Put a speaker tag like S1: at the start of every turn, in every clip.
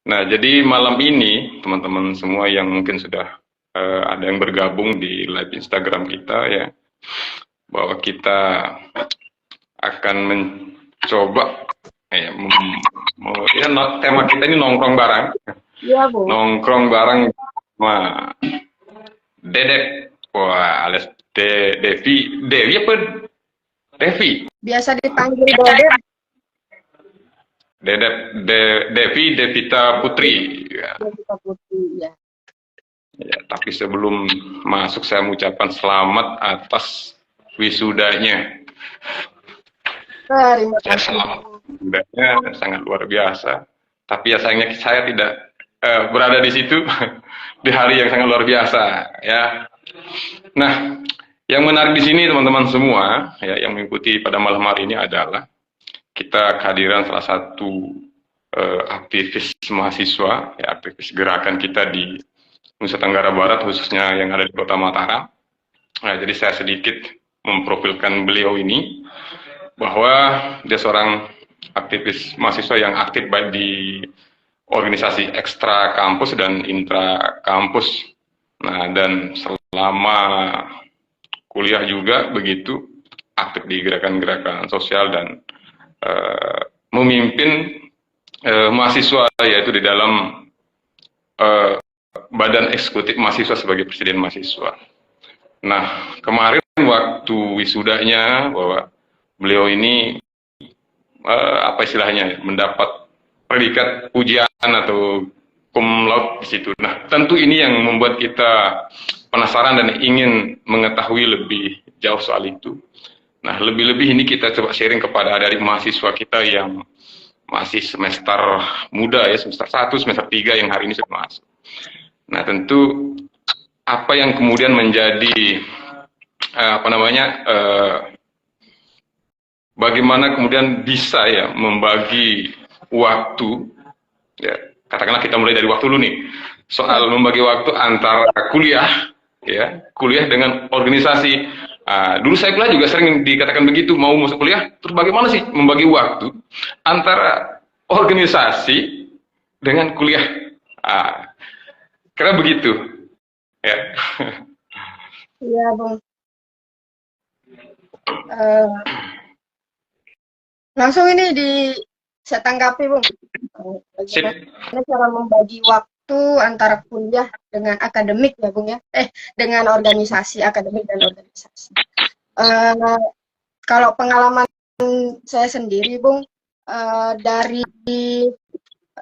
S1: Nah, jadi malam ini teman-teman semua yang mungkin sudah ada yang bergabung di live Instagram kita ya, bahwa kita akan mencoba tema kita ini nongkrong bareng,
S2: Iya, Bu.
S1: nongkrong bareng sama Dedek, wah alias Devi apa Devi?
S2: Biasa dipanggil Dodep.
S1: Devi Devita Putri. Ya.
S2: Devita Putri, ya.
S1: Ya, tapi sebelum masuk saya mengucapkan selamat atas wisudanya.
S2: Terima
S1: Ya,
S2: kasih.
S1: selamat wisudanya sangat luar biasa. Tapi ya sayangnya saya tidak berada di situ di hari yang sangat luar biasa ya. Nah, yang menarik di sini teman-teman semua ya yang mengikuti pada malam hari ini adalah kita kehadiran salah satu aktivis mahasiswa, ya, aktivis gerakan kita di Nusa Tenggara Barat, khususnya yang ada di Kota Mataram. Nah, jadi saya sedikit memprofilkan beliau ini, bahwa dia seorang aktivis mahasiswa yang aktif baik di organisasi ekstra kampus dan intra kampus. Nah, dan selama kuliah juga begitu aktif di gerakan-gerakan sosial dan memimpin mahasiswa, yaitu di dalam badan eksekutif mahasiswa sebagai presiden mahasiswa. Nah, kemarin waktu wisudanya, bahwa beliau ini apa istilahnya, mendapat predikat ujian atau cum laude di situ. Nah, tentu ini yang membuat kita penasaran dan ingin mengetahui lebih jauh soal itu. Nah, lebih-lebih ini kita coba sharing kepada adik mahasiswa kita yang masih semester muda ya, semester 1, semester 3 yang hari ini sudah masuk. Nah, tentu apa yang kemudian menjadi bagaimana kemudian bisa ya membagi waktu, ya, katakanlah kita mulai dari waktu dulu nih, soal membagi waktu antara kuliah, ya, kuliah dengan organisasi. Dulu saya kuliah juga sering dikatakan begitu, mau masuk kuliah, terus bagaimana sih membagi waktu antara organisasi dengan kuliah? Karena begitu, ya.
S2: Iya, Bung. Langsung ini saya tanggapi, Bung. Bagaimana cara membagi waktu antara kuliah dengan akademik ya, Bung ya? Dengan organisasi, akademik dan organisasi. Kalau pengalaman saya sendiri, Bung,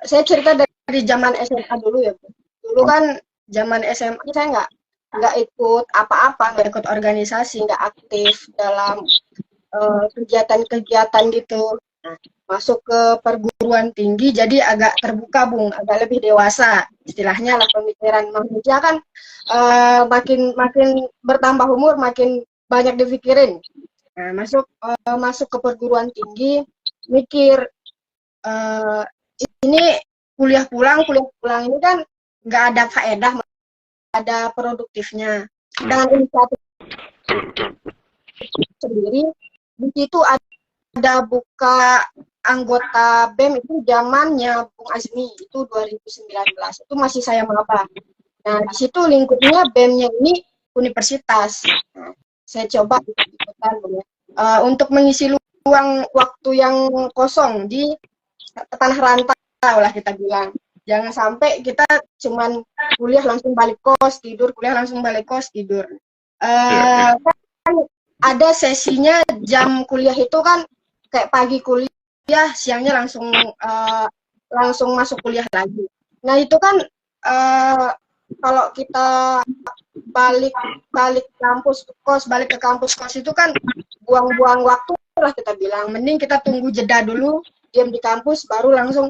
S2: saya cerita dari zaman SMA dulu ya, Bung. Dulu kan zaman SMA saya nggak ikut apa-apa, nggak ikut organisasi, nggak aktif dalam kegiatan-kegiatan gitu. Nah, masuk ke perguruan tinggi jadi agak terbuka, Bung, agak lebih dewasa. Istilahnya lah, pemikiran manusia kan makin bertambah umur makin banyak dipikirin. Nah, masuk ke perguruan tinggi, mikir ini kuliah pulang ini kan nggak ada faedah, ada produktifnya. Dengan inisiatif sendiri, di situ ada buka anggota BEM itu zamannya Bung Azmi, itu 2019, itu masih saya maba. Nah, di situ lingkupnya BEM-nya ini universitas. Nah, saya coba ikutan, Bung, ya. Untuk mengisi luang waktu yang kosong di tanah rantau lah kita bilang. Jangan sampai kita cuman kuliah langsung balik kos tidur, kuliah langsung balik kos tidur. Kan ada sesinya, jam kuliah itu kan kayak pagi kuliah, siangnya langsung masuk kuliah lagi. Nah, itu kan kalau kita balik ke kampus kos itu kan buang-buang waktu lah kita bilang. Mending kita tunggu jeda dulu, diam di kampus, baru langsung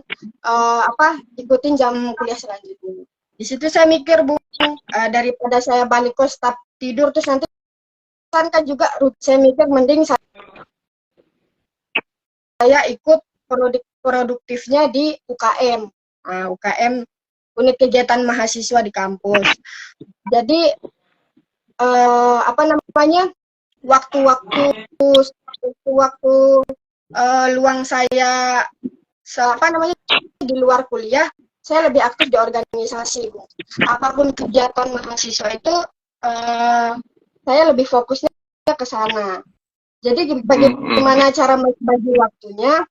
S2: ikutin jam kuliah selanjutnya. Di situ saya mikir, Bung, daripada saya balik kos tetap tidur terus nanti kan juga, saya mikir mending saya ikut produktifnya di UKM. Nah, UKM, unit kegiatan mahasiswa di kampus. Jadi waktu-waktu luang saya di luar kuliah, saya lebih aktif di organisasi, Bu. Apapun kegiatan mahasiswa itu, saya lebih fokusnya ke sana. Jadi bagaimana cara membagi waktunya,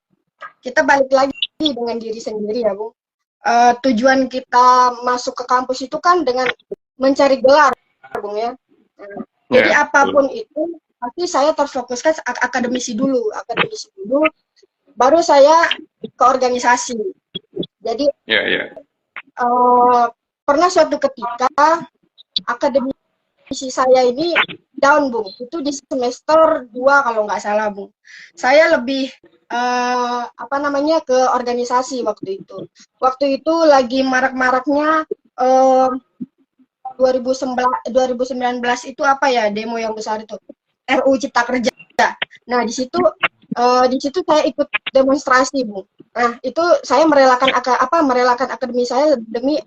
S2: kita balik lagi dengan diri sendiri ya, Bu. Tujuan kita masuk ke kampus itu kan dengan mencari gelar, Bung ya. Jadi apapun itu, pasti saya terfokuskan akademisi dulu, baru saya ke organisasi. Jadi pernah suatu ketika akademisi saya ini down, Bung. Itu di semester 2 kalau nggak salah, Bung. Saya lebih ke organisasi waktu itu. Waktu itu lagi marak-maraknya 2019 itu apa ya, demo yang besar itu, RUU Cipta Kerja. Nah, di situ saya ikut demonstrasi, Bu. Nah, itu saya merelakan akademi saya demi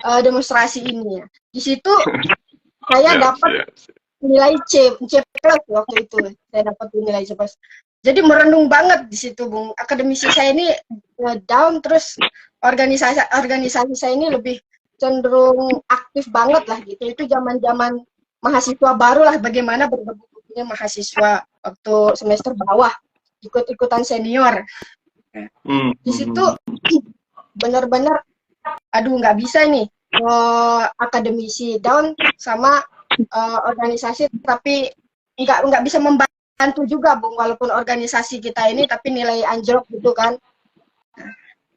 S2: demonstrasi ini ya. Di situ saya dapat nilai C plus waktu itu. Saya dapat nilai C plus. Jadi merenung banget di situ, Bung. Akademisi saya ini down, terus organisasi saya ini lebih cenderung aktif banget lah gitu. Itu zaman-zaman mahasiswa baru lah, bagaimana bergabungnya mahasiswa waktu semester bawah, ikut-ikutan senior. Di situ benar-benar, aduh nggak bisa nih, akademisi down sama organisasi, tapi nggak bisa membantu juga, Bung, walaupun organisasi kita ini tapi nilai anjlok gitu kan.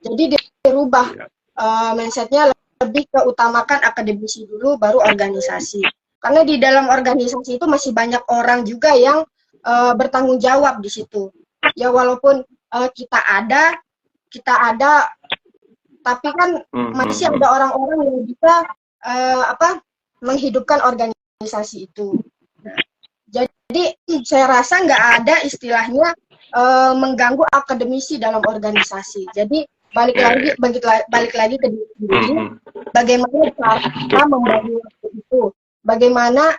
S2: Jadi dirubah mindsetnya, lebih keutamakan akademisi dulu baru organisasi, karena di dalam organisasi itu masih banyak orang juga yang bertanggung jawab di situ ya. Walaupun kita ada tapi kan masih ada orang-orang yang bisa menghidupkan organisasi itu. Nah, jadi saya rasa nggak ada istilahnya mengganggu akademisi dalam organisasi. Jadi balik lagi ke diri sendiri, bagaimana cara membagi waktu itu, bagaimana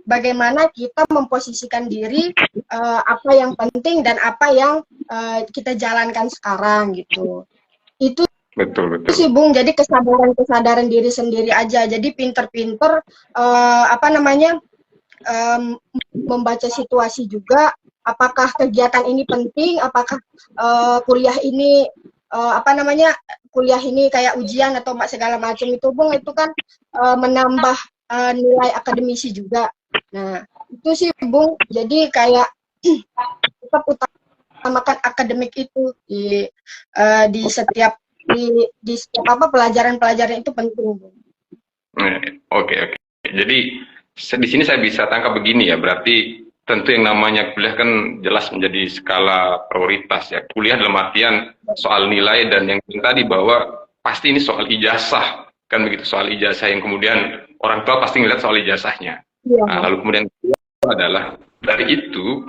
S2: bagaimana kita memposisikan diri, apa yang penting dan apa yang kita jalankan sekarang gitu. Itu betul sih, Bung. Jadi kesadaran diri sendiri aja. Jadi pinter-pinter membaca situasi juga. Apakah kegiatan ini penting? Apakah kuliah ini kuliah ini kayak ujian atau segala macam itu, Bung, itu kan menambah nilai akademisi juga. Nah, itu sih, Bung. Jadi kayak tetap utamakan akademik itu di setiap pelajaran-pelajaran itu penting, Bung.
S1: Oke. Jadi di sini saya bisa tangkap begini ya, berarti tentu yang namanya kuliah kan jelas menjadi skala prioritas ya. Kuliah dalam artian soal nilai, dan yang tadi bahwa pasti ini soal ijazah, kan begitu, soal ijazah yang kemudian orang tua pasti ngeliat soal ijazahnya. Nah, lalu kemudian adalah dari itu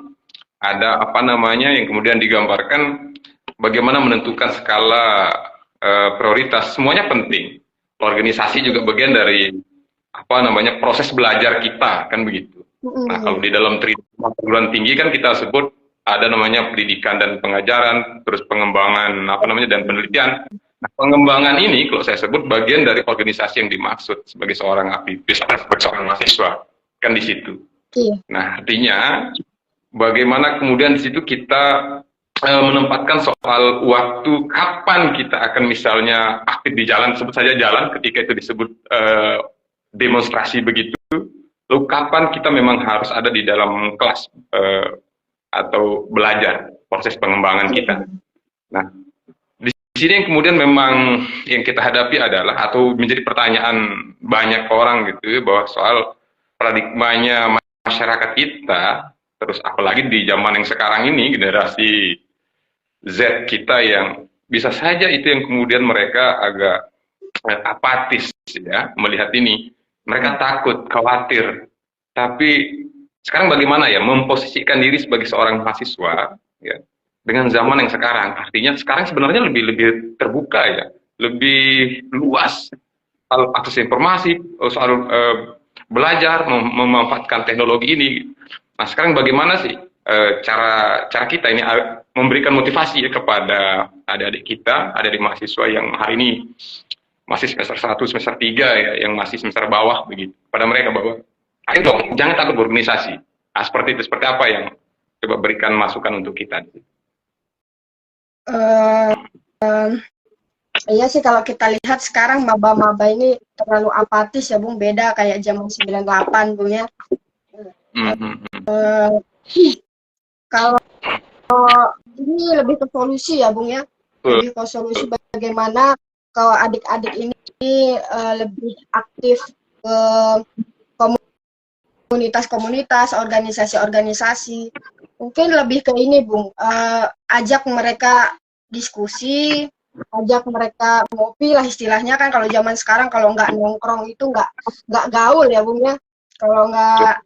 S1: ada yang kemudian digambarkan bagaimana menentukan skala prioritas. Semuanya penting. Organisasi juga bagian dari proses belajar kita, kan begitu. Nah, kalau di dalam perguruan tinggi kan kita sebut ada namanya pendidikan dan pengajaran, terus pengembangan dan penelitian. Nah, pengembangan ini kalau saya sebut bagian dari organisasi yang dimaksud sebagai seorang aktivis, sebagai seorang mahasiswa, kan di situ. Nah, artinya bagaimana kemudian di situ kita menempatkan soal waktu, kapan kita akan misalnya aktif di jalan, sebut saja jalan ketika itu disebut demonstrasi begitu. Lalu kapan kita memang harus ada di dalam kelas atau belajar, proses pengembangan kita. Nah, di sini yang kemudian memang yang kita hadapi adalah, atau menjadi pertanyaan banyak orang gitu, bahwa soal paradigmanya masyarakat kita, terus apalagi di zaman yang sekarang ini, generasi Z kita, yang bisa saja itu yang kemudian mereka agak apatis ya melihat ini. Mereka takut, khawatir. Tapi sekarang bagaimana ya memposisikan diri sebagai seorang mahasiswa ya dengan zaman yang sekarang? Artinya sekarang sebenarnya lebih terbuka ya, lebih luas soal akses informasi, soal belajar memanfaatkan teknologi ini. Nah, sekarang bagaimana sih cara kita ini memberikan motivasi ya kepada adik-adik kita, adik-adik mahasiswa yang hari ini masih semester 1, semester 3 ya, yang masih semester bawah begitu. Pada mereka bahwa ayo dong, jangan takut berorganisasi. Nah, seperti itu, seperti apa yang coba berikan masukan untuk kita?
S2: Iya sih, kalau kita lihat sekarang maba-maba ini terlalu apatis ya Bung, beda kayak zaman 98 Bung ya. Kalau ini lebih ke solusi ya Bung ya, lebih ke solusi bagaimana kalau adik-adik ini lebih aktif ke komunitas-komunitas, organisasi-organisasi. Mungkin lebih ke ini Bung, ajak mereka diskusi, ajak mereka ngopi lah istilahnya kan. Kalau zaman sekarang kalau nggak nongkrong itu nggak gaul ya Bung ya. Kalau nggak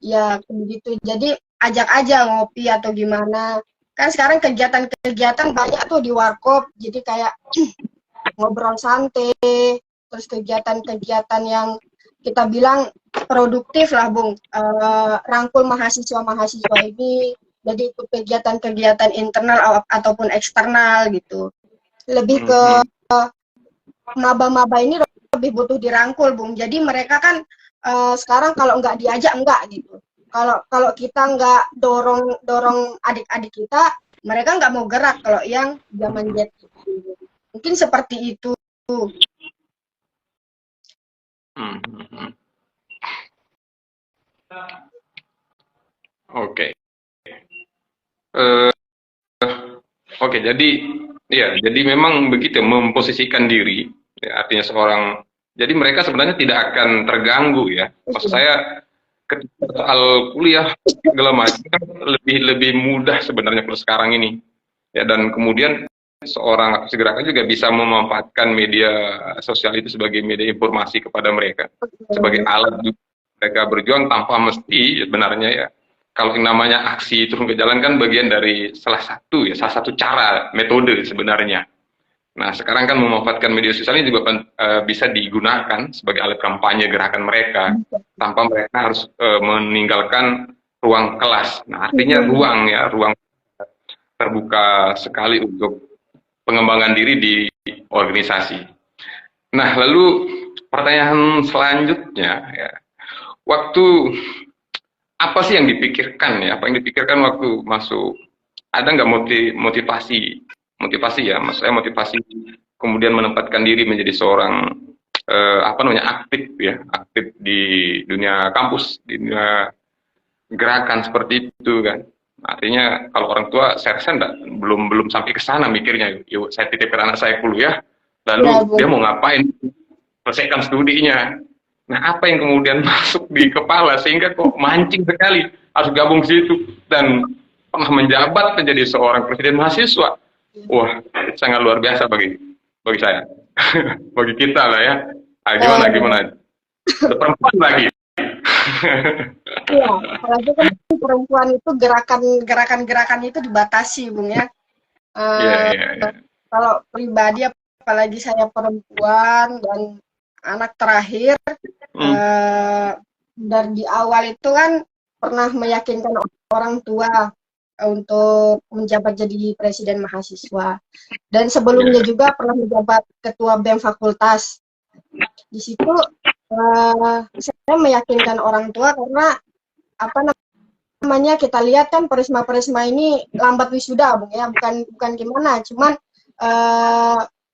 S2: ya begitu. Jadi ajak aja ngopi atau gimana. Kan sekarang kegiatan-kegiatan banyak tuh di warkop. Jadi kayak ngobrol santai, terus kegiatan-kegiatan yang kita bilang produktif lah Bung. Rangkul mahasiswa-mahasiswa ini. Jadi itu kegiatan-kegiatan internal ataupun eksternal gitu. Lebih ke maba-maba ini lebih butuh dirangkul Bung. Jadi mereka kan sekarang kalau nggak diajak enggak gitu. Kalau kita nggak dorong adik-adik kita, mereka nggak mau gerak kalau yang zaman Z itu. Mungkin seperti itu.
S1: Oke. Oke, jadi ya, jadi memang begitu memposisikan diri, ya, artinya seorang. Jadi mereka sebenarnya tidak akan terganggu ya. Maksud saya ketika soal kuliah segala macam kan lebih mudah sebenarnya kalau sekarang ini. Ya, dan kemudian seorang aktivis gerakan juga bisa memanfaatkan media sosial itu sebagai media informasi kepada mereka, sebagai alat mereka berjuang tanpa mesti sebenarnya ya. Kalau yang namanya aksi turun ke jalan kan bagian dari salah satu cara metode sebenarnya. Nah, sekarang kan memanfaatkan media sosial ini juga bisa digunakan sebagai alat kampanye gerakan mereka tanpa mereka harus meninggalkan ruang kelas. Nah, artinya ruang terbuka sekali untuk pengembangan diri di organisasi. Nah, lalu pertanyaan selanjutnya ya, waktu apa sih yang dipikirkan ya? Apa yang dipikirkan waktu masuk? Ada nggak motivasi ya? Maksudnya motivasi kemudian menempatkan diri menjadi seorang aktif ya, aktif di dunia kampus, di dunia gerakan seperti itu kan? Artinya kalau orang tua saya rasa belum sampai ke sana mikirnya. Yuk, saya titipkan anak saya kuliah, lalu dia mau ngapain? Selesaikan studinya. Nah, apa yang kemudian masuk di kepala sehingga kok mancing sekali harus gabung ke situ dan pernah menjabat menjadi seorang presiden mahasiswa. Wah, sangat luar biasa bagi saya. Bagi kita lah ya. Gimana? Perempuan lagi.
S2: Iya, apalagi kan perempuan itu gerakan itu dibatasi, Bung ya. Kalau pribadi apalagi saya perempuan dan anak terakhir, dari di awal itu kan pernah meyakinkan orang tua untuk menjabat jadi presiden mahasiswa, dan sebelumnya juga pernah menjabat ketua BEM fakultas. Di situ saya meyakinkan orang tua karena apa namanya, kita lihat kan perisma ini lambat wisuda Bung ya, bukan gimana, cuman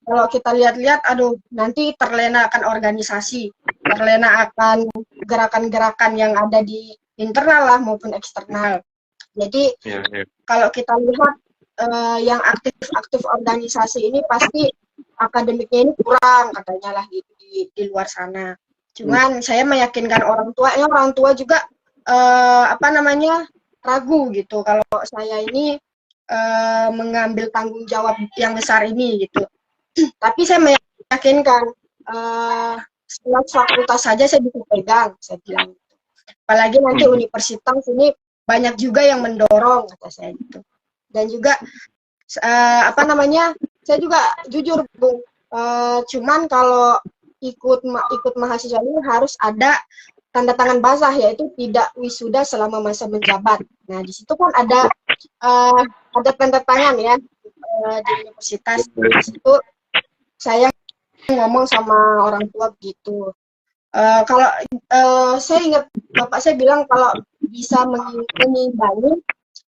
S2: kalau kita lihat-lihat, aduh, nanti terlena akan organisasi, terlena akan gerakan-gerakan yang ada di internal lah maupun eksternal. Jadi kalau kita lihat yang aktif organisasi ini pasti akademiknya ini kurang katanya lah gitu di luar sana. Cuman saya meyakinkan orang tua juga ragu gitu kalau saya ini mengambil tanggung jawab yang besar ini gitu. Tapi saya meyakinkan setelah fakultas saja saya bisa pegang, saya bilang gitu. Apalagi nanti universitas ini banyak juga yang mendorong, kata saya gitu. Dan juga saya juga jujur Bung, cuman kalau ikut mahasiswa ini harus ada tanda tangan basah, yaitu tidak wisuda selama masa menjabat. Nah, di situ kan ada tanda tangan ya di universitas. Di situ saya ngomong sama orang tua begitu. Kalau saya ingat bapak saya bilang kalau bisa mengimbangi,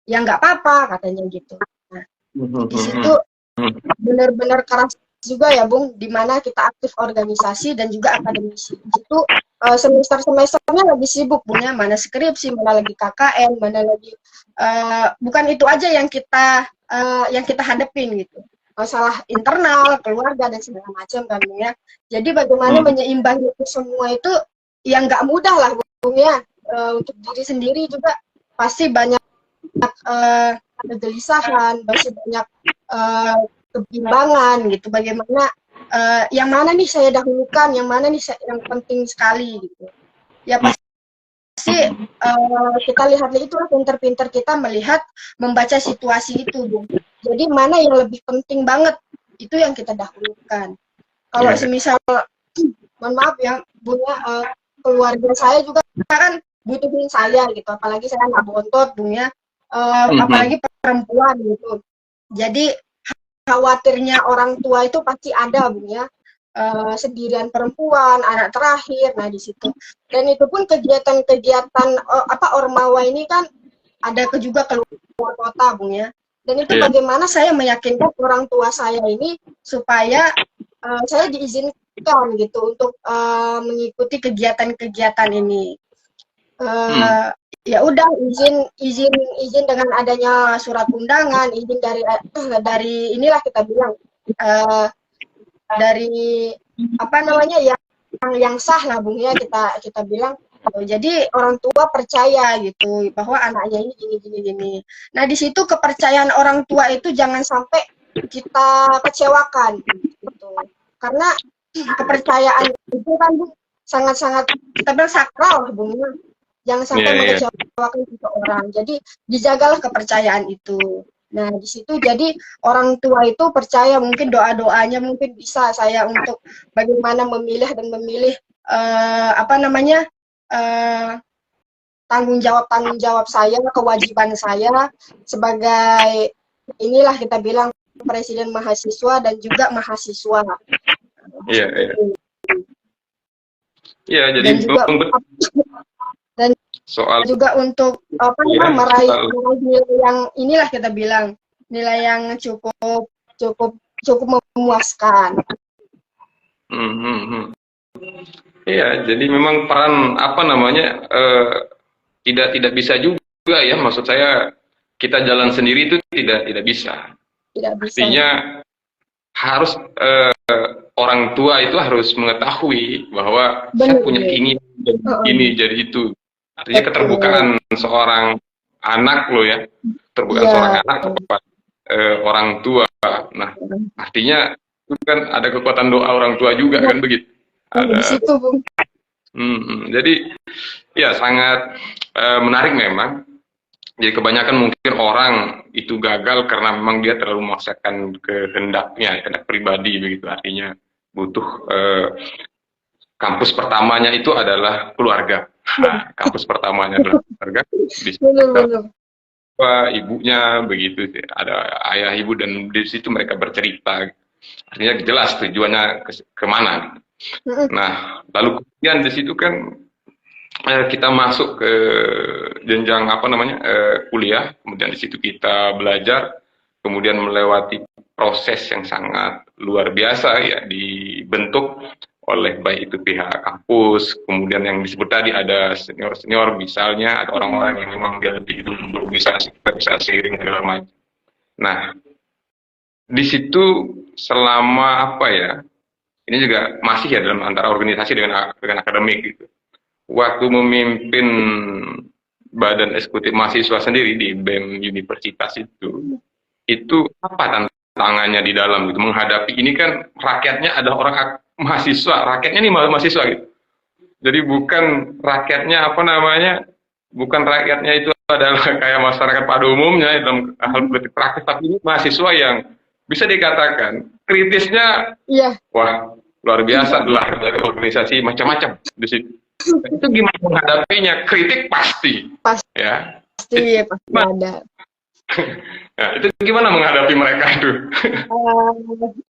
S2: ya nggak apa-apa katanya gitu. Nah, di situ benar-benar keras juga ya Bung, di mana kita aktif organisasi dan juga akademisi. Itu semester-semesternya lagi sibuk Bung ya, mana skripsi, mana lagi KKN, mana lagi bukan itu aja yang kita hadapin gitu. Masalah internal, keluarga dan segala macam kan Bung ya. Jadi bagaimana menyeimbangi itu semua itu yang nggak mudah lah Bung ya. Untuk diri sendiri juga pasti banyak kegelisahan, masih banyak kebimbangan gitu. Bagaimana yang mana nih saya dahulukan, yang mana nih yang penting sekali gitu. Ya pasti kita lihat itulah pinter-pinter kita melihat, membaca situasi itu, Bung. Jadi mana yang lebih penting banget itu yang kita dahulukan. Kalau semisal, mohon maaf ya, Bung ya, keluarga saya juga kan butuhin saya gitu, apalagi saya anak bontot Bung ya, apalagi perempuan gitu. Jadi khawatirnya orang tua itu pasti ada Bung ya, sendirian perempuan, anak terakhir, nah di situ. Dan itu pun kegiatan-kegiatan Ormawa ini kan ada juga keluar kota Bung ya. Dan itu bagaimana saya meyakinkan orang tua saya ini supaya saya diizinkan gitu untuk mengikuti kegiatan-kegiatan ini. Ya udah izin dengan adanya surat undangan, izin dari inilah kita bilang dari apa namanya yang sah lah Bung ya, kita bilang. Jadi orang tua percaya gitu bahwa anaknya ini gini. Nah di situ kepercayaan orang tua itu jangan sampai kita kecewakan gitu. Karena kepercayaan itu kan sangat-sangat kita bilang sakral Bung. Jangan sampai mengecewakan seseorang. Jadi dijagalah kepercayaan itu. Nah di situ jadi orang tua itu percaya, mungkin doa-doanya mungkin bisa saya untuk bagaimana memilih tanggung jawab saya, kewajiban saya sebagai inilah kita bilang presiden mahasiswa dan juga mahasiswa.
S1: Iya, jadi
S2: dan
S1: soal
S2: juga untuk meraih nilai yang inilah kita bilang nilai yang cukup memuaskan.
S1: Iya, jadi memang peran tidak bisa juga ya, maksud saya kita jalan sendiri itu tidak bisa. Artinya harus orang tua itu harus mengetahui bahwa saya punya keinginan ini jadi itu. Artinya keterbukaan seorang anak loh ya, terbukaan seorang anak kepada orang tua. Nah, artinya itu kan ada kekuatan doa orang tua juga kan begitu.
S2: Di situ, Bung.
S1: Jadi ya sangat menarik memang. Jadi kebanyakan mungkin orang itu gagal karena memang dia terlalu memaksakan kehendak pribadi begitu. Artinya butuh kampus pertamanya itu adalah keluarga. Nah, kampus pertamanya adalah keluarga. Ibunya begitu, ada ayah ibu dan di situ mereka bercerita. Artinya jelas tujuannya kemana. Nah, lalu kemudian di situ kan kita masuk ke jenjang kuliah, kemudian di situ kita belajar, kemudian melewati proses yang sangat luar biasa ya, dibentuk oleh baik itu pihak kampus, kemudian yang disebut tadi ada senior misalnya, ada orang-orang yang memang dia lebih dulu bisa seiring segala macam. Nah, di situ selama ini juga masih ya dalam antara organisasi dengan akademik gitu. Waktu memimpin badan eksekutif mahasiswa sendiri di BEM Universitas itu apa tantangannya di dalam gitu, menghadapi ini kan rakyatnya ada orang mahasiswa, rakyatnya ini mahasiswa gitu. Jadi bukan rakyatnya bukan rakyatnya itu adalah kayak masyarakat pada umumnya dalam hal politik praktis, tapi ini mahasiswa yang bisa dikatakan kritisnya wah luar biasa lah, dari organisasi macam-macam di situ. Itu gimana menghadapinya? Kritik pasti,
S2: Pasti,
S1: ya.
S2: pasti
S1: Nah,
S2: ada.
S1: nah, itu gimana menghadapi mereka itu?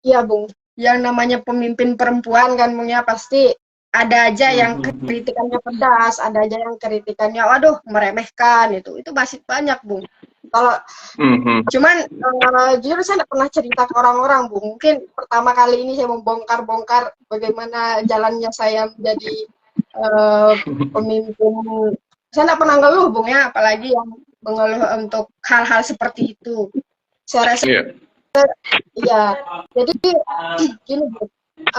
S2: Iya, Bung. Yang namanya pemimpin perempuan kan, Bung, ya pasti ada aja yang kritikannya pedas, ada aja yang kritikannya, waduh, meremehkan itu. Itu masih banyak, Bung. Kalau cuman jujur saya tidak pernah cerita ke orang-orang, Bung. Mungkin pertama kali ini saya mau bongkar-bongkar bagaimana jalannya saya menjadi pemimpin. Saya tidak pernah ngeluh, Bung, ya, apalagi yang mengeluh untuk hal-hal seperti itu. Saya rasa iya, jadi gini Bu,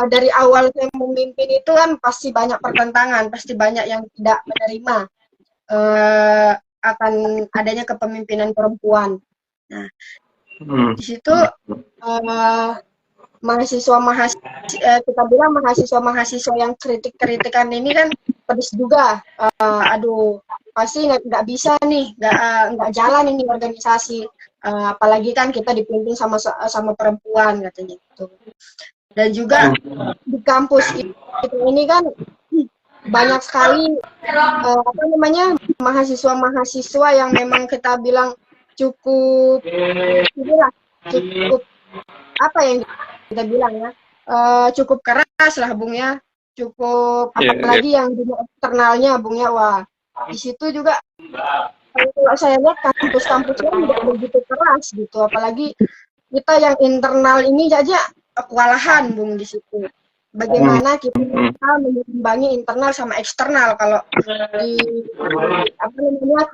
S2: dari awal saya memimpin itu kan pasti banyak pertentangan, pasti banyak yang tidak menerima akan adanya kepemimpinan perempuan. Nah, di situ kita bilang mahasiswa yang kritik-kritikan ini kan pedes juga. Aduh, pasti nggak bisa nih, nggak jalan ini organisasi. Apalagi kan kita dipimpin sama perempuan katanya gitu. Dan juga di kampus ini kan banyak sekali mahasiswa yang memang kita bilang cukup cukup apa yang kita bilang ya, cukup keras lah Bung ya, cukup apalagi yang dunia eksternalnya Bung ya, wah di situ juga kalau saya lihat kampus-kampusnya tidak begitu keras gitu, apalagi kita yang internal ini aja kewalahan Bung di situ. Bagaimana kita menyimbangi internal sama eksternal kalau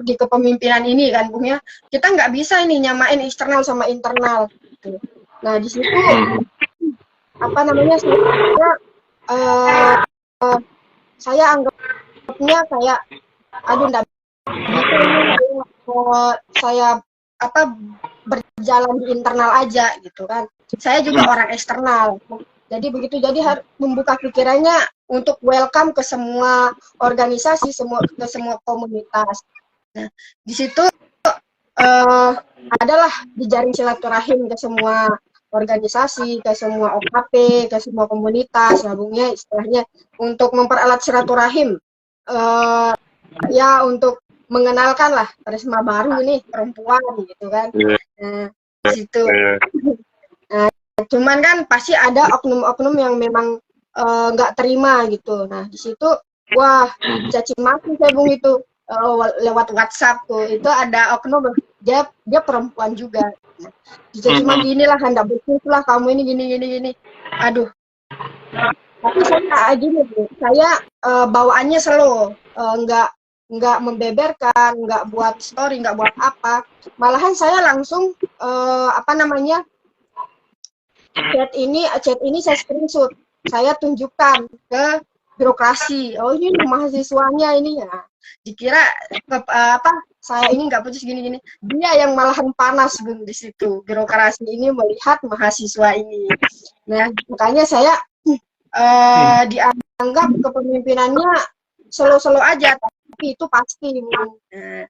S2: di kepemimpinan ini kan Bung ya, kita nggak bisa ini nyamain eksternal sama internal gitu. Nah di situ saya anggapnya kayak aduh enggak saya berjalan di internal aja gitu kan. Saya juga orang eksternal. Jadi begitu, jadi harus membuka pikirannya untuk welcome ke semua organisasi, ke semua komunitas. Nah, di situ adalah dijaring silaturahim ke semua organisasi, ke semua OKP, ke semua komunitas, gabungnya istilahnya untuk mempererat silaturahim, ya untuk mengenalkan lah karisma baru nih perempuan gitu kan. Nah, di situ. Nah, cuman kan pasti ada oknum-oknum yang memang nggak terima gitu. Nah di situ wah caci maki saya Bung itu lewat WhatsApp tuh, itu ada oknum dia perempuan juga. Nah, cuma gini lah, hendak bersih lah kamu ini gini. Aduh. Tapi saya gini Bu, saya bawaannya slow, nggak membeberkan, nggak buat story, nggak buat apa. Malahan saya langsung chat ini saya screenshot, saya tunjukkan ke birokrasi. Oh ini mahasiswanya ini ya. Dikira saya ini nggak putus gini. Dia yang malahan panas Bung di situ. Birokrasi ini melihat mahasiswa ini. Nah makanya saya dianggap kepemimpinannya slow aja, tapi itu pasti Bung. Nah,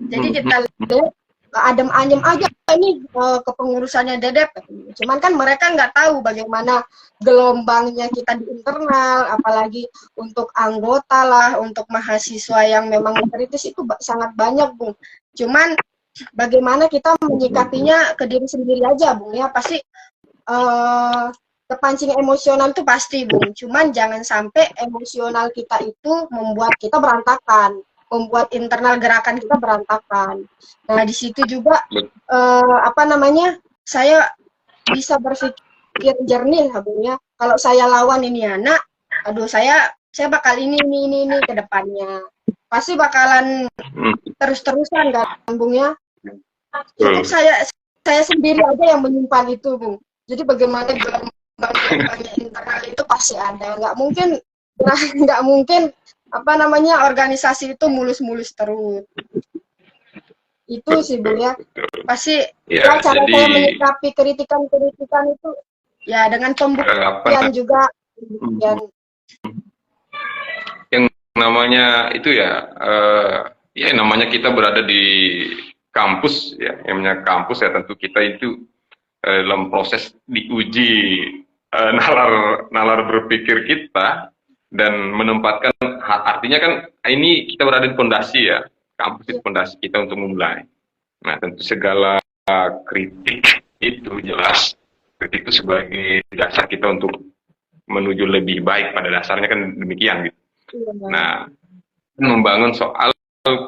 S2: jadi kita lihat adem-ayem aja ini kepengurusannya Dedep. Cuman kan mereka nggak tahu bagaimana gelombangnya kita di internal, apalagi untuk anggota lah, untuk mahasiswa yang memang kritis itu sangat banyak Bung. Cuman bagaimana kita menyikapinya ke diri sendiri aja Bung ya, pasti kepancing emosional itu pasti Bung. Cuman jangan sampai emosional kita itu membuat kita berantakan, membuat internal gerakan kita berantakan. Nah di situ juga saya bisa berpikir jernih ya. Kalau saya lawan ini anak, aduh saya bakal ini ke depannya. Pasti bakalan terus-terusan kan Bung ya. Cukup saya sendiri aja yang menyimpan itu Bung. Jadi bagaimana gelombang internal itu pasti ada. Nggak mungkin organisasi itu mulus-mulus terus. Itu sih Bung ya. Pasti cara saya menyikapi kritikan itu ya dengan pembuktian juga.
S1: Yang namanya itu namanya kita berada di kampus ya, yang namanya kampus ya tentu kita itu dalam proses diuji nalar berpikir kita dan menempatkan, artinya kan ini kita berada di fondasi ya, kampus di fondasi kita untuk memulai. Nah, tentu segala kritik itu jelas, kritik itu sebagai dasar kita untuk menuju lebih baik, pada dasarnya kan demikian gitu. Nah, membangun soal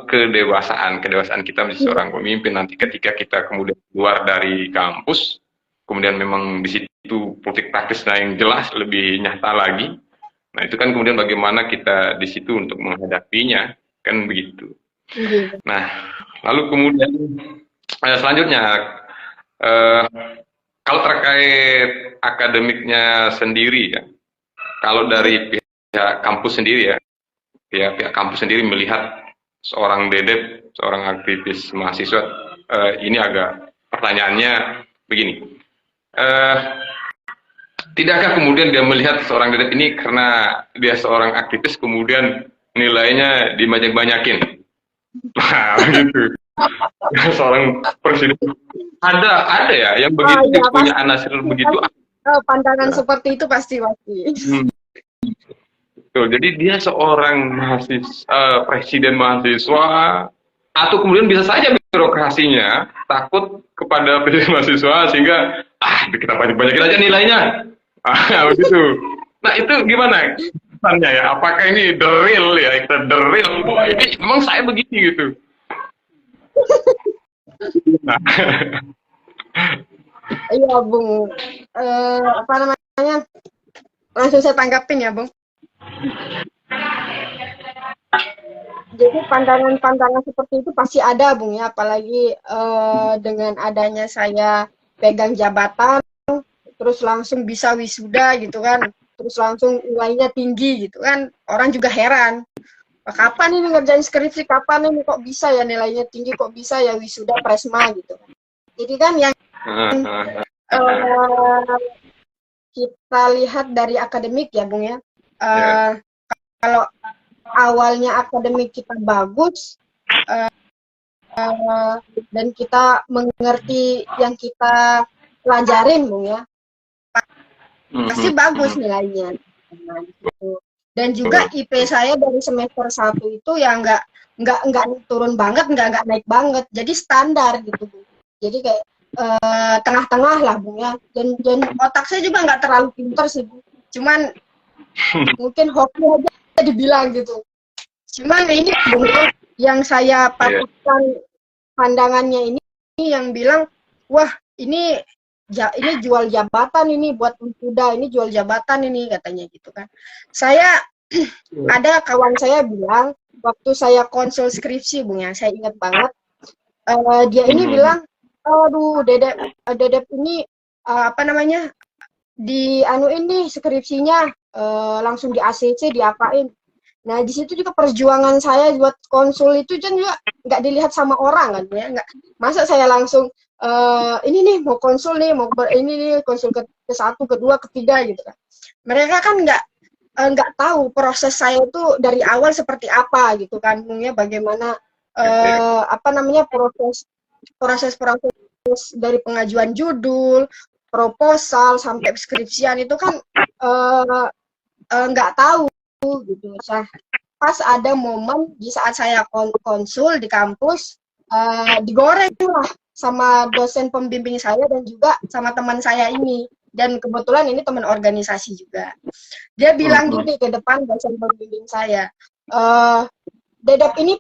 S1: kedewasaan kita menjadi seorang pemimpin nanti ketika kita kemudian keluar dari kampus, kemudian memang di situ politik praktisnya yang jelas lebih nyata lagi. Nah, itu kan kemudian bagaimana kita di situ untuk menghadapinya, kan begitu. Nah, lalu kemudian selanjutnya, kalau terkait akademiknya sendiri ya, kalau dari pihak kampus sendiri ya, pihak kampus sendiri melihat seorang Dedep, seorang aktivis mahasiswa, ini agak pertanyaannya begini, tidakkah kemudian dia melihat seorang Dedep ini karena dia seorang aktivis kemudian nilainya dibanyak-banyakin? Nah, gitu. Seorang presiden ada ya yang begitu, ya, punya anasir begitu.
S2: Pandangan seperti itu pasti.
S1: Tuh, jadi dia seorang mahasiswa, presiden mahasiswa, atau kemudian bisa saja birokrasinya takut kepada presiden mahasiswa sehingga kita banyak-banyakin aja nilainya. Begitu. Nah, itu gimana pesannya ya? Apakah ini the real ya? Kita the real, boy. Memang saya begini gitu. Nah.
S2: Iya, Bung. Apa namanya? Langsung saya tanggapin ya, Bung. Jadi pandangan-pandangan seperti itu pasti ada, Bung ya, apalagi dengan adanya saya pegang jabatan, terus langsung bisa wisuda gitu kan, terus langsung nilainya tinggi gitu kan, orang juga heran, kapan ini ngerjain skripsi, kapan ini kok bisa ya nilainya tinggi, kok bisa ya wisuda presma gitu. Jadi kan yang kita lihat dari akademik ya, Bung ya, kalau awalnya akademik kita bagus dan kita mengerti yang kita pelajarin, Bung ya, pasti bagus nilainya. Dan juga IP saya dari semester 1 itu ya nggak turun banget, nggak naik banget, jadi standar gitu, Bung. Jadi kayak tengah-tengah lah, Bung ya. Dan otak saya juga nggak terlalu pintar sih, Bung. Cuman mungkin hoki aja dibilang gitu. Cuman ini Bung, yang saya patutkan pandangannya ini yang bilang, wah ini jual jabatan ini buat wisuda, ini jual jabatan ini katanya gitu kan. Saya ada kawan saya bilang waktu saya konsul skripsi, Bung ya, saya ingat banget, dia ini bilang, aduh Dedep ini apa namanya, di ini skripsinya langsung di ACC, diapain. Nah, di situ juga perjuangan saya buat konsul itu kan juga nggak dilihat sama orang kan ya, nggak, masa saya langsung ini nih mau konsul nih, ini nih konsul ke satu, kedua, ketiga gitu kan. Mereka kan nggak tahu proses saya itu dari awal seperti apa gitu kan, ya bagaimana apa namanya proses dari pengajuan judul, proposal sampai skripsian itu kan nggak tahu gitu. Pas ada momen di saat saya konsul di kampus, digoreng lah sama dosen pembimbing saya dan juga sama teman saya ini, dan kebetulan ini teman organisasi juga. Dia bilang gini ke depan dosen pembimbing saya, Dedep ini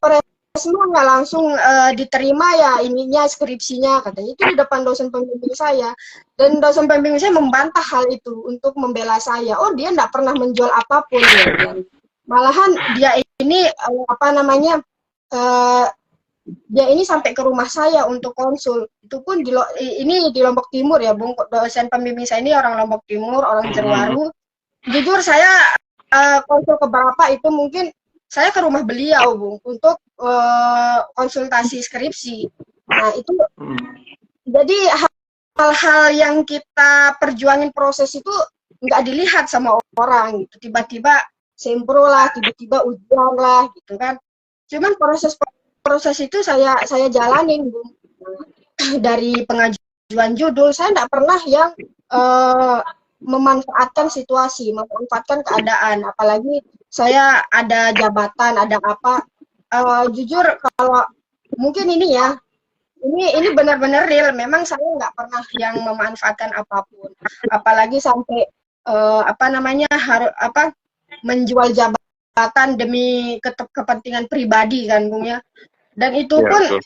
S2: semua nggak langsung diterima ya ininya skripsinya, katanya itu di depan dosen pembimbing saya. Dan dosen pembimbing saya membantah hal itu untuk membela saya. Oh, dia nggak pernah menjual apapun ya. Malahan dia ini apa namanya, dia ini sampai ke rumah saya untuk konsul. Itu pun ini di Lombok Timur ya, Bung. Dosen pembimbing saya ini orang Lombok Timur, orang Jeruwaru. Jujur saya konsul ke Bapak itu mungkin saya ke rumah beliau, Bung, untuk konsultasi skripsi. Nah, itu jadi hal-hal yang kita perjuangin proses itu nggak dilihat sama orang gitu. Tiba-tiba sempro lah, tiba-tiba ujian lah gitu kan. Cuman proses itu saya jalanin, Bung. Dari pengajuan judul saya nggak pernah yang memanfaatkan situasi, memanfaatkan keadaan. Apalagi saya ada jabatan, ada apa. Jujur kalau mungkin ini ya, ini benar-benar real. Memang saya nggak pernah yang memanfaatkan apapun, apalagi sampai apa namanya harus apa menjual jabatan demi kepentingan pribadi kan, Bung ya. Dan itu
S1: Ya,
S2: pun
S1: betul.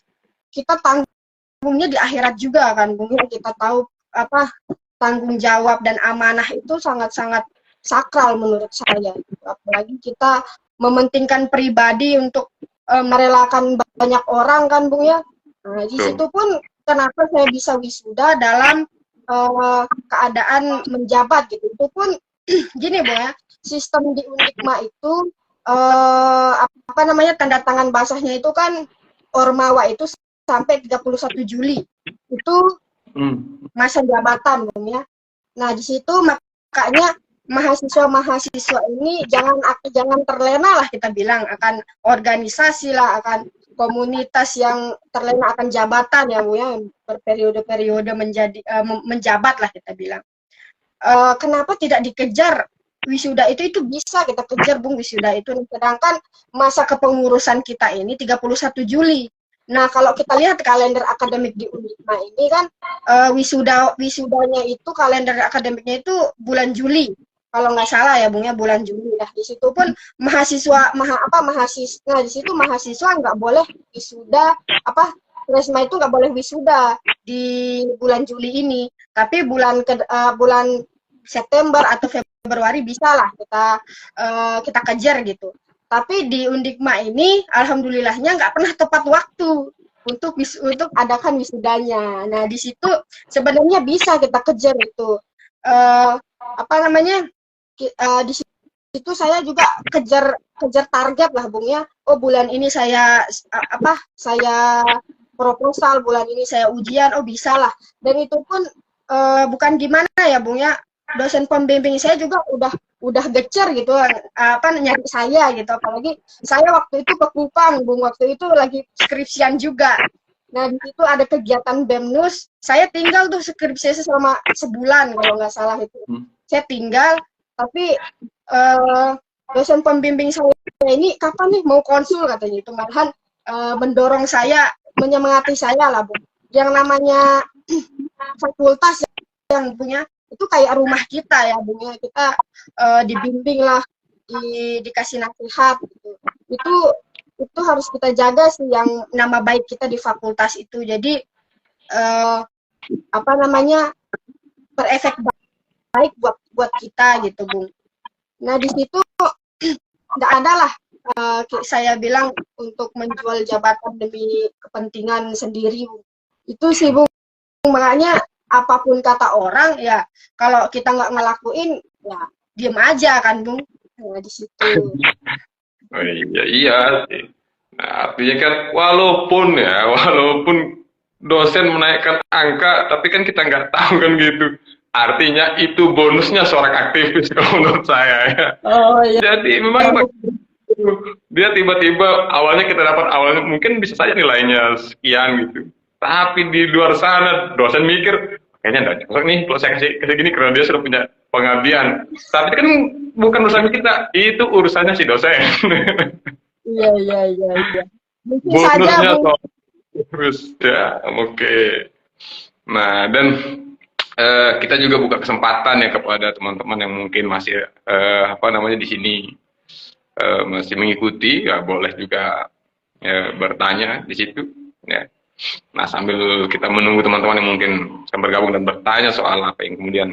S2: kita tanggungnya di akhirat juga kan, Bung ya. Kita tahu apa tanggung jawab dan amanah itu sangat-sangat sakral menurut saya. Apalagi kita mementingkan pribadi untuk merelakan banyak orang kan, Bung ya. Nah, di situ pun kenapa saya bisa wisuda dalam keadaan menjabat gitu. Itu pun gini, Bung ya, sistem di Undikma itu apa namanya tanda tangan basahnya itu kan Ormawa itu sampai 31 Juli. Itu masa jabatan, Bung ya. Nah, di situ makanya mahasiswa-mahasiswa ini jangan terlena lah kita bilang akan organisasi lah, akan komunitas yang terlena akan jabatan ya, Bu ya, berperiode-periode menjabat lah kita bilang. Kenapa tidak dikejar wisuda itu bisa kita kejar, Bung, wisuda itu. Sedangkan masa kepengurusan kita ini 31 Juli. Nah, kalau kita lihat kalender akademik di Undikma ini kan wisudanya itu kalender akademiknya itu bulan Juli. Kalau nggak salah ya, Bung ya, bulan Juli. Nah, di situ pun mahasiswa nah, di situ mahasiswa nggak boleh wisuda Resma itu nggak boleh wisuda di bulan Juli ini. Tapi bulan September atau Februari bisa lah kita kejar gitu. Tapi di Undikma ini alhamdulillahnya nggak pernah tepat waktu untuk adakan wisudanya. Nah, di situ sebenarnya bisa kita kejar itu. Apa namanya? Di situ saya juga kejar target lah, Bung ya. Oh, bulan ini saya proposal, bulan ini saya ujian, oh bisa lah. Dan itu pun bukan gimana ya, Bung ya. Dosen pembimbing saya juga udah gecer gitu nyari saya gitu, apalagi saya waktu itu ke Kupang, Bung, waktu itu lagi skripsian juga. Nah, di situ ada kegiatan BEMNUS, saya tinggal tuh skripsi selama sebulan kalau nggak salah itu. Saya tinggal, tapi dosen pembimbing saya ini kapan nih mau konsul katanya, itu malahan mendorong saya, menyemangati saya lah, Bung. Yang namanya fakultas yang punya itu kayak rumah kita ya, Bung ya. Kita dibimbing lah, dikasih nasihat gitu. Itu harus kita jaga sih, yang nama baik kita di fakultas itu. Jadi apa namanya berefek baik buat kita gitu, Bung. Nah, di situ nggak ada lah saya bilang untuk menjual jabatan demi kepentingan sendiri. Itu sih, Bung. Makanya apapun kata orang ya, kalau kita nggak ngelakuin ya diem aja kan, Bung. Nah, di situ.
S1: Oh, iya sih. Nah, artinya kan walaupun dosen menaikkan angka, tapi kan kita nggak tahu kan gitu. Artinya itu bonusnya seorang aktivis kalau menurut saya ya.
S2: Oh iya.
S1: Jadi memang dia tiba-tiba awalnya mungkin bisa saja nilainya sekian gitu. Tapi di luar sana dosen mikir kayaknya nggak cocok nih kalau saya kasih gini karena dia sudah punya pengabdian. Tapi kan bukan urusan kita, itu urusannya si dosen.
S2: Iya. Mungkin
S1: Bonusnya
S2: saja,
S1: terus ya, oke. Nah, dan kita juga buka kesempatan ya kepada teman-teman yang mungkin masih di sini masih mengikuti, ya boleh juga bertanya di situ ya. Nah, sambil kita menunggu teman-teman yang mungkin akan bergabung dan bertanya soal apa yang kemudian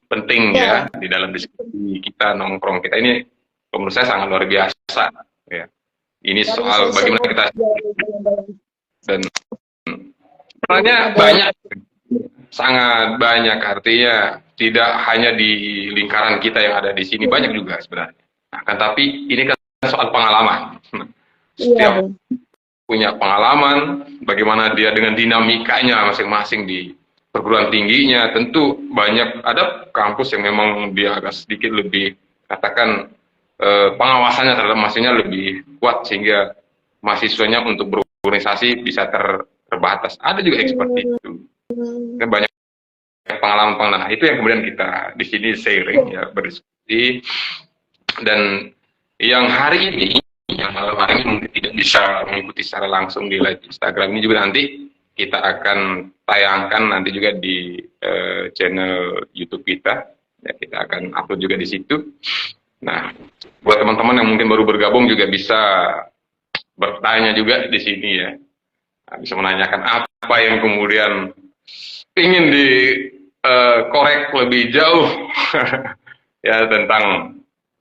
S1: penting ya di dalam diskusi kita, nongkrong kita ini, menurut saya sangat luar biasa ya. Ini soal bagaimana kita, dan sebenarnya banyak, sangat banyak, artinya tidak hanya di lingkaran kita yang ada di sini, banyak juga sebenarnya. Akan tapi ini kan soal pengalaman. Setiap punya pengalaman, bagaimana dia dengan dinamikanya masing-masing di perguruan tingginya. Tentu banyak, ada kampus yang memang dia agak sedikit lebih, katakan pengawasannya terhadap mahasiswanya lebih kuat, sehingga mahasiswanya untuk berorganisasi bisa terbatas. Ada juga seperti itu. Kan banyak pengalaman-pengalaman. Nah, itu yang kemudian kita di sini sharing ya, berdiskusi. Dan yang hari ini, yang malam hari ini mungkin tidak bisa mengikuti secara langsung di live Instagram ini juga nanti kita akan tayangkan nanti juga di channel YouTube kita. Ya, kita akan upload juga di situ. Nah, buat teman-teman yang mungkin baru bergabung juga bisa bertanya juga di sini ya. Nah, bisa menanyakan apa yang kemudian ingin dikorek lebih jauh ya tentang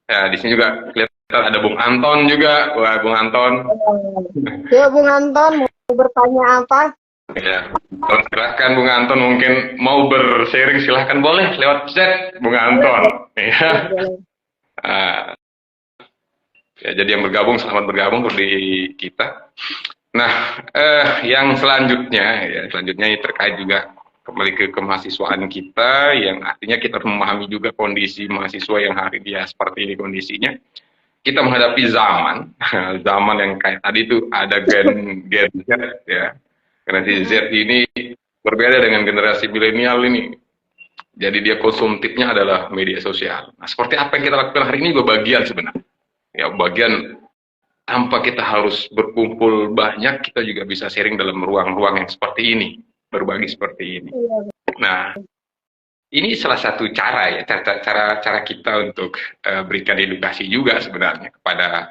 S1: ya di sini juga kelihatan ada Bung Anton juga. Wah, Bung Anton.
S2: Ya, Bung Anton mau bertanya apa?
S1: Ya, silahkan Bung Anton, mungkin mau bersharing silahkan, boleh lewat chat Bung Anton. Ya. Ya, jadi yang bergabung selamat bergabung di kita. Nah, yang selanjutnya ini terkait juga kembali ke kemahasiswaan kita, yang artinya kita memahami juga kondisi mahasiswa yang hari dia seperti ini kondisinya. Kita menghadapi zaman, zaman yang kayak tadi itu ada gen Z ya. Generasi Z ini berbeda dengan generasi milenial ini. Jadi dia konsumtifnya adalah media sosial. Nah, seperti apa yang kita lakukan hari ini bagian sebenarnya. Ya, bagian tanpa kita harus berkumpul banyak, kita juga bisa sharing dalam ruang-ruang yang seperti ini, berbagi seperti ini. Nah, ini salah satu cara ya, cara kita untuk berikan edukasi juga sebenarnya kepada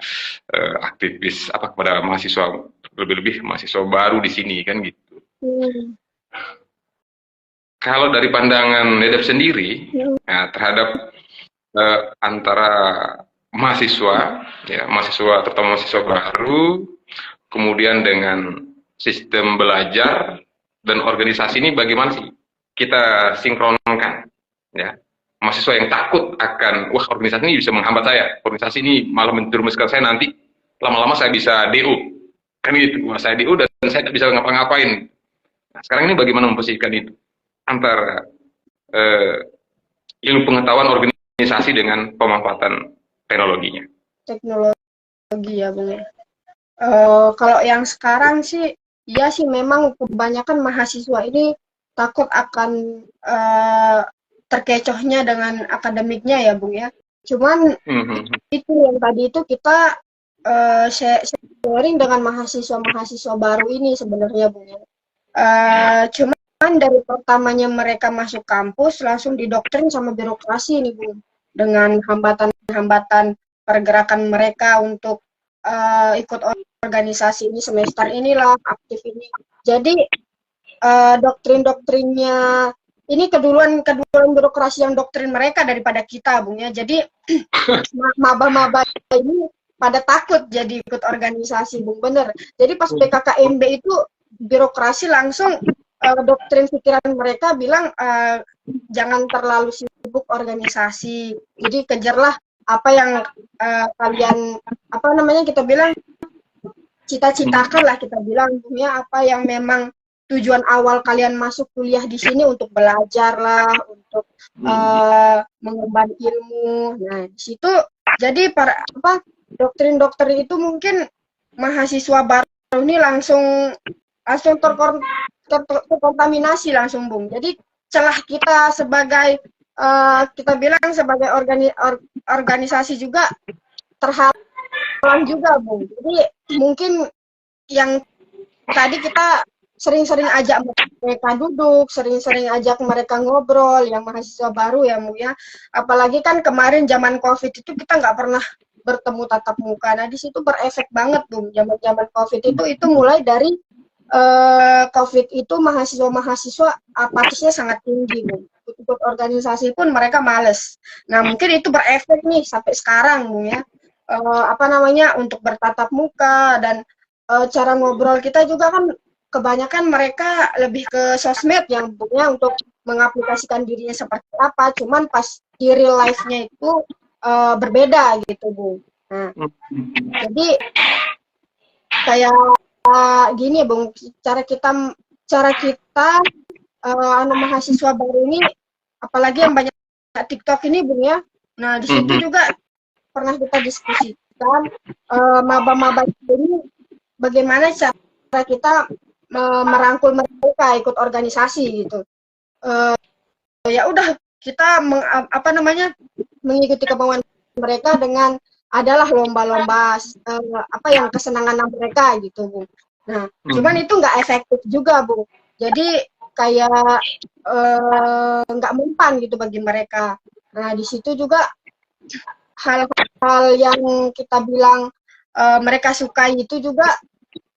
S1: aktivis, kepada mahasiswa, lebih-lebih mahasiswa baru di sini kan gitu. Kalau dari pandangan Nedep sendiri terhadap antara mahasiswa, ya mahasiswa terutama mahasiswa baru, kemudian dengan sistem belajar dan organisasi ini bagaimana sih kita sinkronkan, ya mahasiswa yang takut akan wah organisasi ini bisa menghambat saya, organisasi ini malah menjerumuskan saya nanti lama-lama saya bisa DO, kan gitu, saya DO dan saya tidak bisa ngapa-ngapain. Nah, sekarang ini bagaimana memposisikan itu antara ilmu pengetahuan organisasi dengan pemanfaatan teknologinya.
S2: Teknologi ya Bung. Kalau yang sekarang sih, ya sih memang kebanyakan mahasiswa ini takut akan terkecohnya dengan akademiknya ya Bung ya. Cuman itu yang tadi itu kita sharing dengan mahasiswa baru ini sebenarnya Bung ya. Cuman dari pertamanya mereka masuk kampus langsung didoktrin sama birokrasi nih Bung, dengan hambatan-hambatan pergerakan mereka untuk ikut organisasi ini semester inilah, aktif ini. Jadi doktrin-doktrinnya ini keduluan birokrasi yang doktrin mereka daripada kita Bung ya. Jadi maba-maba ini pada takut jadi ikut organisasi Bung, bener. Jadi pas PKKMB itu birokrasi langsung doktrin pikiran mereka bilang jangan terlalu sibuk organisasi. Jadi kejarlah apa yang kalian kita bilang cita-citakan lah, kita bilang ya, apa yang memang tujuan awal kalian masuk kuliah di sini untuk belajar lah, untuk mengemban ilmu. Nah, di situ jadi doktrin-doktrin itu mungkin mahasiswa baru ini langsung terkontaminasi langsung Bung. Jadi celah kita sebagai kita bilang sebagai organisasi juga terhalang juga Bung. Jadi mungkin yang tadi kita sering-sering ajak mereka duduk, sering-sering ajak mereka ngobrol, yang mahasiswa baru ya Bung ya. Apalagi kan kemarin zaman COVID itu kita nggak pernah bertemu tatap muka. Nah di situ berefek banget Bung. Zaman COVID itu mulai dari COVID itu mahasiswa apatisnya sangat tinggi, Bung. Ikut organisasi pun mereka males. Nah mungkin itu berefek nih sampai sekarang, Bung ya. Untuk bertatap muka dan cara ngobrol kita juga kan kebanyakan mereka lebih ke sosmed yang punya untuk mengaplikasikan dirinya seperti apa. Cuman pas di real life-nya itu berbeda gitu, Bung. Nah, jadi kayak gini Bung, cara kita mahasiswa baru ini, apalagi yang banyak TikTok ini Bung ya. Nah di situ juga pernah kita diskusikan maba-maba ini bagaimana cara kita merangkul mereka ikut organisasi gitu. ya udah kita apa namanya mengikuti kemauan mereka dengan adalah lomba-lomba apa yang kesenangan mereka gitu, Bu. Nah, cuman itu nggak efektif juga, Bu. Jadi kayak nggak mempan gitu bagi mereka. Nah, di situ juga hal-hal yang kita bilang mereka sukai itu juga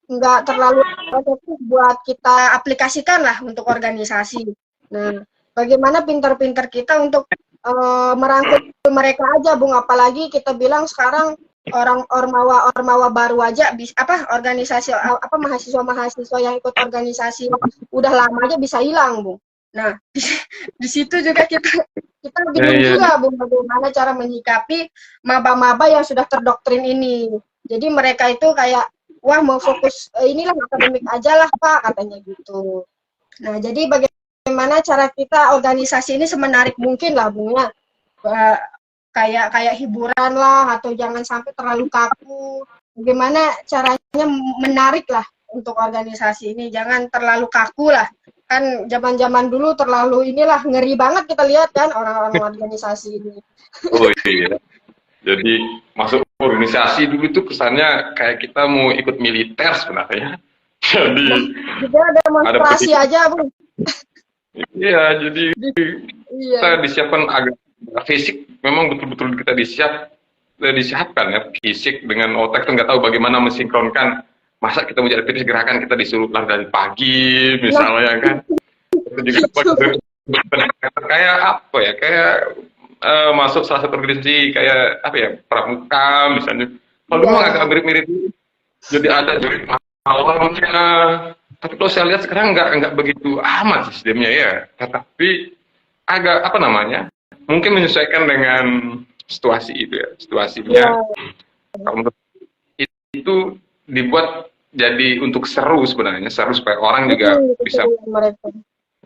S2: nggak terlalu efektif buat kita aplikasikan lah untuk organisasi. Nah, bagaimana pinter-pinter kita untuk merangkul mereka aja, Bung. Apalagi kita bilang sekarang orang ormawa baru aja apa organisasi apa mahasiswa yang ikut organisasi udah lama aja bisa hilang, Bung. Nah, di situ juga kita bingung juga, Bung, bagaimana cara menyikapi maba-maba yang sudah terdoktrin ini. Jadi mereka itu kayak wah mau fokus inilah akademik aja lah Pak katanya gitu. Nah, jadi bagaimana cara kita organisasi ini semenarik mungkin lah, Bung, ya. Kayak hiburan lah, atau jangan sampai terlalu kaku. Bagaimana caranya menarik lah untuk organisasi ini, jangan terlalu kaku lah. Kan zaman-zaman dulu terlalu inilah, ngeri banget kita lihat kan orang-orang organisasi ini.
S1: Oh iya, jadi masuk organisasi dulu itu kesannya kayak kita mau ikut militer sebenarnya. Jadi
S2: juga ada demonstrasi aja, Bu.
S1: Iya, jadi kita disiapkan agak fisik, memang betul-betul kita disiapkan ya, fisik dengan otak itu nggak tahu bagaimana mensinkronkan. Masa kita menjadi aktivis gerakan kita disuruh lari dari pagi misalnya kan. Itu juga kayak apa ya, kayak masuk salah satu organisasi kayak apa ya, pramuka misalnya. Kalau dulu agak mirip-mirip, jadi ada dari awalnya. Tapi kalau saya lihat sekarang nggak begitu amat sistemnya ya. Tetapi agak apa namanya, mungkin menyesuaikan dengan situasi itu ya, situasinya. Kalau itu dibuat jadi untuk seru sebenarnya, seru supaya orang juga bisa.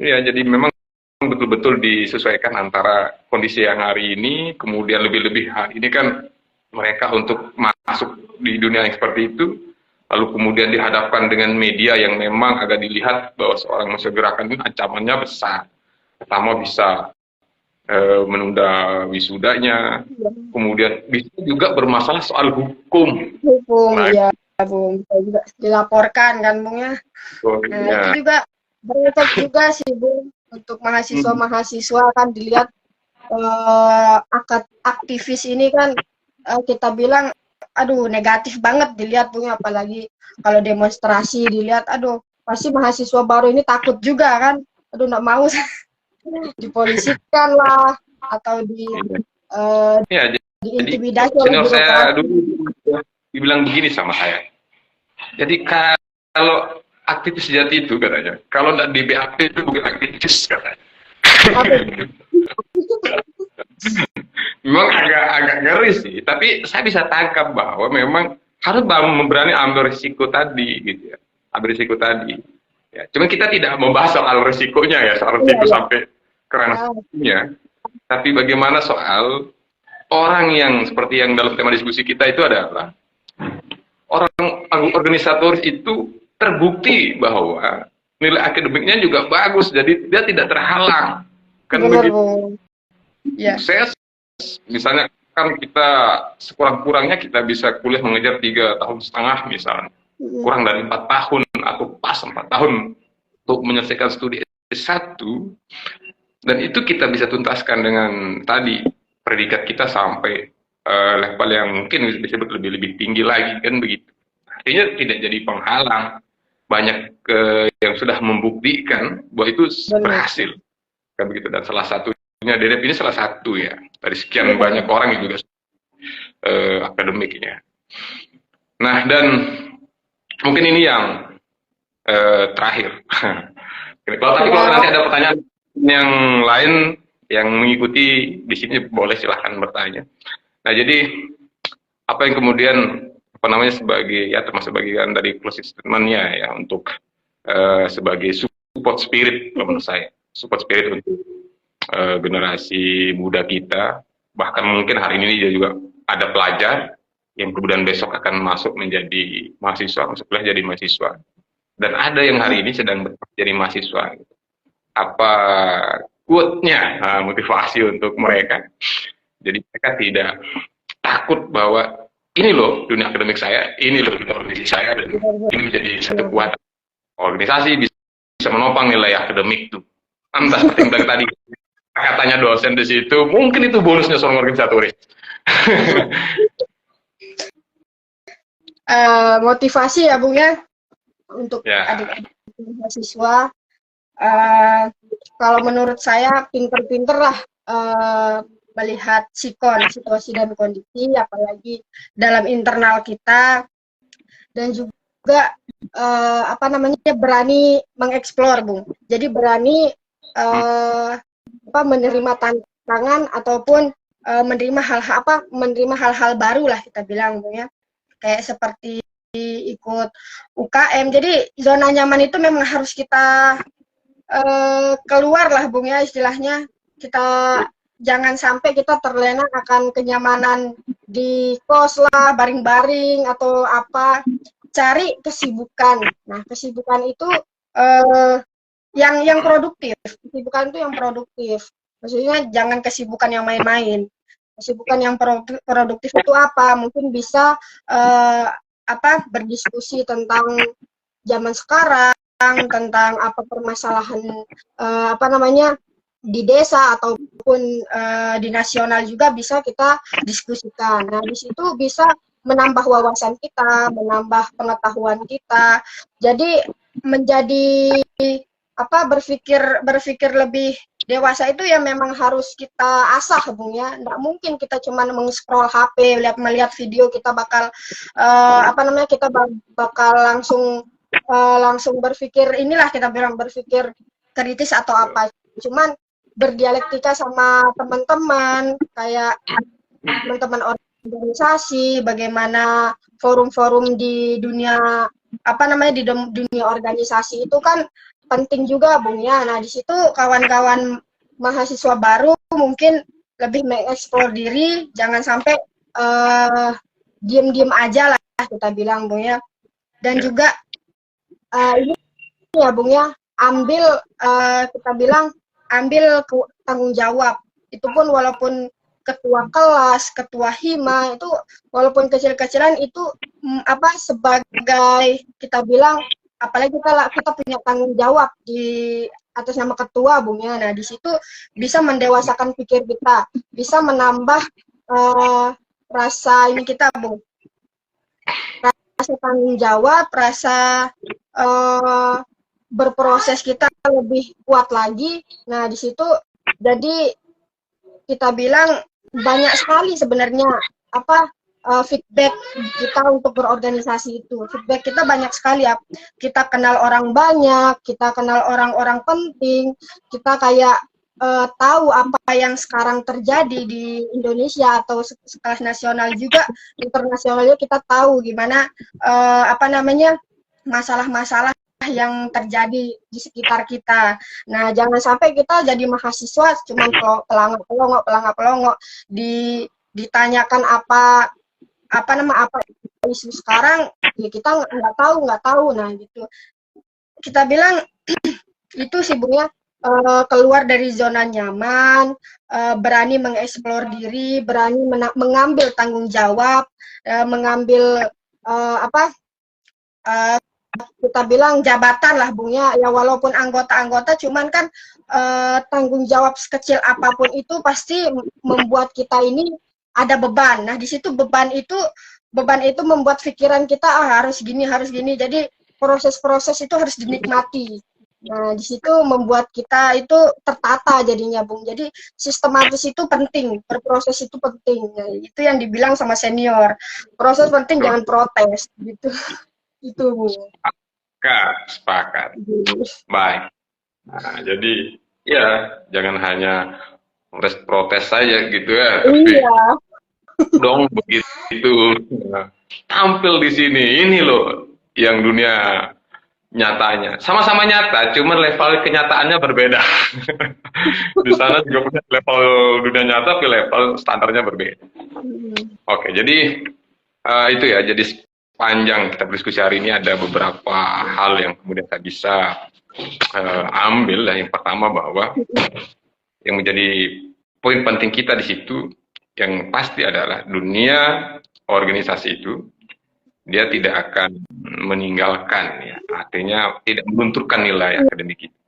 S1: Iya, jadi memang betul-betul disesuaikan antara kondisi yang hari ini, kemudian lebih-lebih hari ini kan mereka untuk masuk di dunia yang seperti itu, lalu kemudian dihadapkan dengan media yang memang agak dilihat bahwa seorang mahasiswa gerakan itu ancamannya besar. Pertama bisa menunda wisudanya, kemudian bisa juga bermasalah soal hukum.
S2: Ya, Bung, juga dilaporkan kan, Bung, ya. Nah, itu juga berefek juga sih, Bung, untuk mahasiswa-mahasiswa kan dilihat aktivis ini kan kita bilang aduh negatif banget dilihat, Bung, apalagi kalau demonstrasi dilihat, aduh pasti mahasiswa baru ini takut juga kan, aduh nggak mau dipolisikan lah atau diintimidasi oleh
S1: birokrasi. Saya dulu dibilang begini sama saya. Jadi kalau aktivis sejati itu katanya, kalau nggak di BAP itu bukan aktivis katanya. Memang agak ngeri sih, tapi saya bisa tangkap bahwa memang harus berani ambil risiko tadi, gitu ya, ambil risiko tadi. Ya, cuman kita tidak membahas soal risikonya ya, soal risiko sampai ke ranah hukumnya, tapi bagaimana soal orang yang seperti yang dalam tema diskusi kita itu adalah orang organisatoris itu terbukti bahwa nilai akademiknya juga bagus, jadi dia tidak terhalang. Kan begitu. Saya misalnya kan kita sekurang-kurangnya kita bisa kuliah mengejar 3,5 tahun misalnya, kurang dari 4 tahun atau pas 4 tahun untuk menyelesaikan studi S1, dan itu kita bisa tuntaskan dengan tadi predikat kita sampai level yang mungkin disebut lebih tinggi lagi, kan begitu. Artinya tidak jadi penghalang, banyak yang sudah membuktikan bahwa itu berhasil, kan begitu. Dan salah satunya DDP ini salah satu ya dari sekian banyak orang yang juga akademiknya. Nah, dan mungkin ini yang terakhir. Tapi kalau nanti ada pertanyaan yang lain yang mengikuti di sini boleh silahkan bertanya. Nah, jadi apa yang kemudian apa namanya sebagai ya termasuk bagian dari closing statement-nya ya untuk sebagai support spirit menurut saya, support spirit untuk generasi muda kita, bahkan mungkin hari ini dia juga ada pelajar yang kemudian besok akan masuk menjadi mahasiswa, masuk kuliah jadi mahasiswa, dan ada yang hari ini sedang jadi mahasiswa. Apa quote-nya, motivasi untuk mereka. Jadi mereka tidak takut bahwa ini loh dunia akademik saya, ini loh dunia organisasi saya, dan ini menjadi satu kekuatan. Organisasi bisa menopang nilai akademik itu. Entah seperti yang tadi katanya dosen di situ, mungkin itu bonusnya seorang organisatoris.
S2: Motivasi ya Bung ya untuk adik-adik mahasiswa. Kalau menurut saya pinter-pinter lah melihat situasi dan kondisi, apalagi dalam internal kita, dan juga berani mengeksplor Bung. Jadi berani menerima tantangan ataupun menerima hal-hal baru lah kita bilang Bung ya. Kayak seperti ikut UKM. Jadi zona nyaman itu memang harus kita keluar lah Bung ya, istilahnya. Kita jangan sampai kita terlena akan kenyamanan di kos lah, baring-baring atau apa. Cari kesibukan. Nah, kesibukan itu yang produktif. Kesibukan itu yang produktif. Maksudnya jangan kesibukan yang main-main. Kesibukan yang produktif itu apa? Mungkin bisa berdiskusi tentang zaman sekarang, tentang apa permasalahan di desa ataupun di nasional juga bisa kita diskusikan. Nah, di situ bisa menambah wawasan kita, menambah pengetahuan kita. Jadi menjadi berpikir lebih dewasa itu ya memang harus kita asah Bung ya. Nggak mungkin kita cuma meng-scroll HP, melihat video kita bakal kita bakal langsung berpikir inilah kita bilang berpikir kritis atau apa. Cuman berdialektika sama teman-teman, kayak teman-teman organisasi, bagaimana forum-forum di dunia di dunia organisasi itu kan penting juga Bung ya. Nah, di situ kawan-kawan mahasiswa baru mungkin lebih mengeksplor diri, jangan sampai diem-diem aja lah kita bilang Bung ya. Dan juga ini ya Bung ya, kita bilang ambil tanggung jawab. Itu pun walaupun ketua kelas, ketua hima itu walaupun kecil-kecilan itu sebagai kita bilang, apalagi kita punya tanggung jawab di atas nama ketua Bung ya. Nah, di situ bisa mendewasakan pikir kita, bisa menambah rasa ini kita Bung, rasa tanggung jawab, rasa berproses kita lebih kuat lagi. Nah, di situ jadi kita bilang banyak sekali sebenarnya feedback kita untuk berorganisasi itu. Feedback kita banyak sekali ya. Kita kenal orang banyak, kita kenal orang-orang penting, kita kayak tahu apa yang sekarang terjadi di Indonesia atau sekelas nasional juga, internasionalnya kita tahu gimana masalah-masalah yang terjadi di sekitar kita. Nah, jangan sampai kita jadi mahasiswa cuman pelangak-pelongok ditanyakan apa isu sekarang, ya kita nggak tahu. Nah, gitu. Kita bilang itu sih Bung ya, keluar dari zona nyaman, berani mengeksplor diri, berani mengambil tanggung jawab, mengambil kita bilang jabatan lah Bung ya, walaupun anggota-anggota, cuman kan tanggung jawab sekecil apapun itu pasti membuat kita ini ada beban. Nah, di situ beban itu membuat pikiran kita harus gini, jadi proses-proses itu harus dinikmati. Nah, di situ membuat kita itu tertata jadinya Bung. Jadi sistematis itu penting, berproses itu penting. Nah, itu yang dibilang sama senior, proses penting, jangan protes gitu. Itu Bu.
S1: Sepakat. Baik. Nah, jadi ya jangan hanya protes saja gitu ya.
S2: Iya.
S1: Dong begitu. Tampil di sini, ini loh yang dunia nyatanya. Sama-sama nyata, cuman level kenyataannya berbeda. Di sana juga punya level dunia nyata, tapi level standarnya berbeda. Oke, jadi itu ya. Jadi panjang kita berdiskusi hari ini ada beberapa hal yang kemudian saya bisa ambil. Yang pertama bahwa yang menjadi poin penting kita di situ yang pasti adalah dunia organisasi itu dia tidak akan meninggalkan, ya, artinya tidak melunturkan nilai akademik itu.